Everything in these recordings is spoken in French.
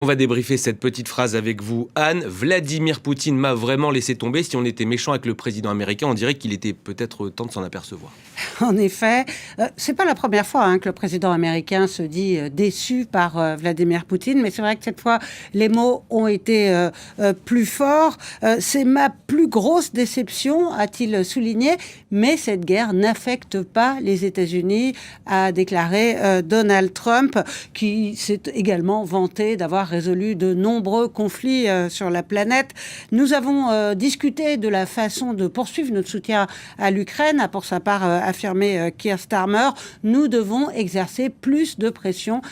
On va débriefer cette petite phrase avec vous, Anne. Vladimir Poutine m'a vraiment laissé tomber. Si on était méchant avec le président américain, on dirait qu'il était peut-être temps de s'en apercevoir. En effet, c'est pas la première fois que le président américain se dit déçu par Vladimir Poutine, mais c'est vrai que cette fois, les mots ont été plus forts. C'est ma plus grosse déception, a-t-il souligné, mais cette guerre n'affecte pas les États-Unis, a déclaré Donald Trump, qui s'est également vanté d'avoir résolu de nombreux conflits sur la planète. Nous avons discuté de la façon de poursuivre notre soutien à l'Ukraine, a pour sa part affirmé Keir Starmer. Nous devons exercer plus de pression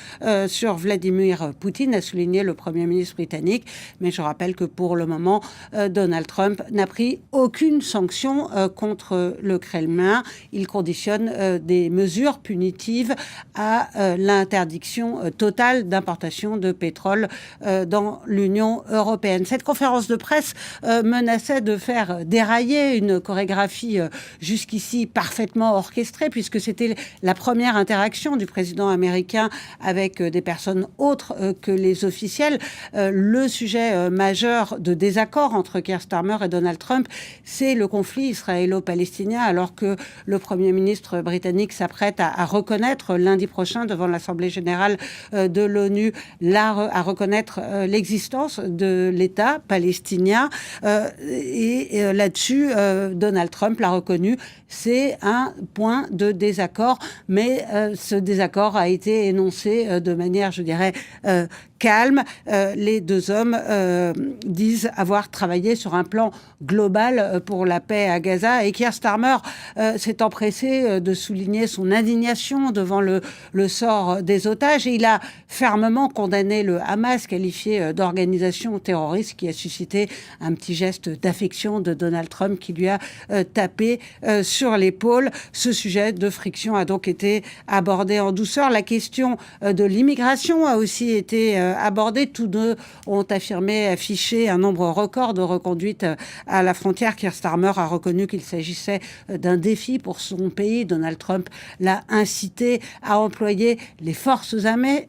sur Vladimir Poutine, a souligné le Premier ministre britannique. Mais je rappelle que pour le moment, Donald Trump n'a pris aucune sanction contre le Kremlin. Il conditionne des mesures punitives à l'interdiction totale d'importation de pétrole dans l'Union européenne. Cette conférence de presse menaçait de faire dérailler une chorégraphie jusqu'ici parfaitement orchestrée, puisque c'était la première interaction du président américain avec des personnes autres que les officiels. Le sujet majeur de désaccord entre Keir Starmer et Donald Trump, c'est le conflit israélo-palestinien, alors que le Premier ministre britannique s'apprête à reconnaître lundi prochain devant l'Assemblée générale de l'ONU à reconnaître l'existence de l'État palestinien. Et là-dessus, Donald Trump l'a reconnu. C'est un point de désaccord, mais ce désaccord a été énoncé de manière, je dirais, calme. Les deux hommes disent avoir travaillé sur un plan global pour la paix à Gaza. Et Keir Starmer s'est empressé de souligner son indignation devant le sort des otages. Et il a fermement condamné le Hamas, qualifié d'organisation terroriste, qui a suscité un petit geste d'affection de Donald Trump qui lui a tapé sur l'épaule. Ce sujet de friction a donc été abordé en douceur. La question de l'immigration a aussi été abordée. Tous deux ont affiché un nombre record de reconduites à la frontière. Keir Starmer a reconnu qu'il s'agissait d'un défi pour son pays. Donald Trump l'a incité à employer les forces armées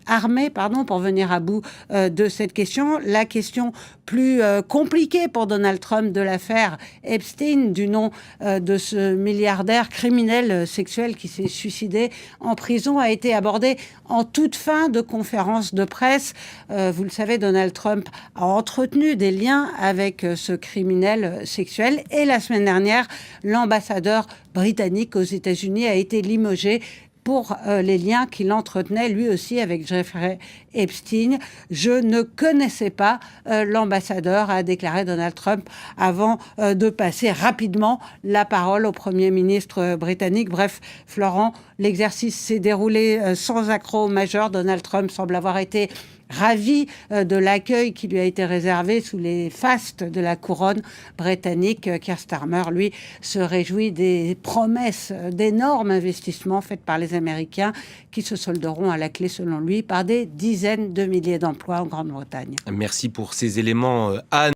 pour venir à bout de cette question. La question plus compliquée pour Donald Trump de l'affaire Epstein, du nom de ce milliardaire criminel sexuel qui s'est suicidé en prison, a été abordée en toute fin de conférence de presse. Vous le savez, Donald Trump a entretenu des liens avec ce criminel sexuel, et la semaine dernière, l'ambassadeur britannique aux États-Unis a été limogé pour les liens qu'il entretenait lui aussi avec Jeffrey Epstein. Je ne connaissais pas l'ambassadeur, a déclaré Donald Trump, avant de passer rapidement la parole au Premier ministre britannique. Bref, Florent, l'exercice s'est déroulé sans accroc majeur. Donald Trump semble avoir été ravi de l'accueil qui lui a été réservé sous les fastes de la couronne britannique. Keir Starmer, lui, se réjouit des promesses d'énormes investissements faits par les Américains qui se solderont à la clé, selon lui, par des dizaines de milliers d'emplois en Grande-Bretagne. Merci pour ces éléments, Anne.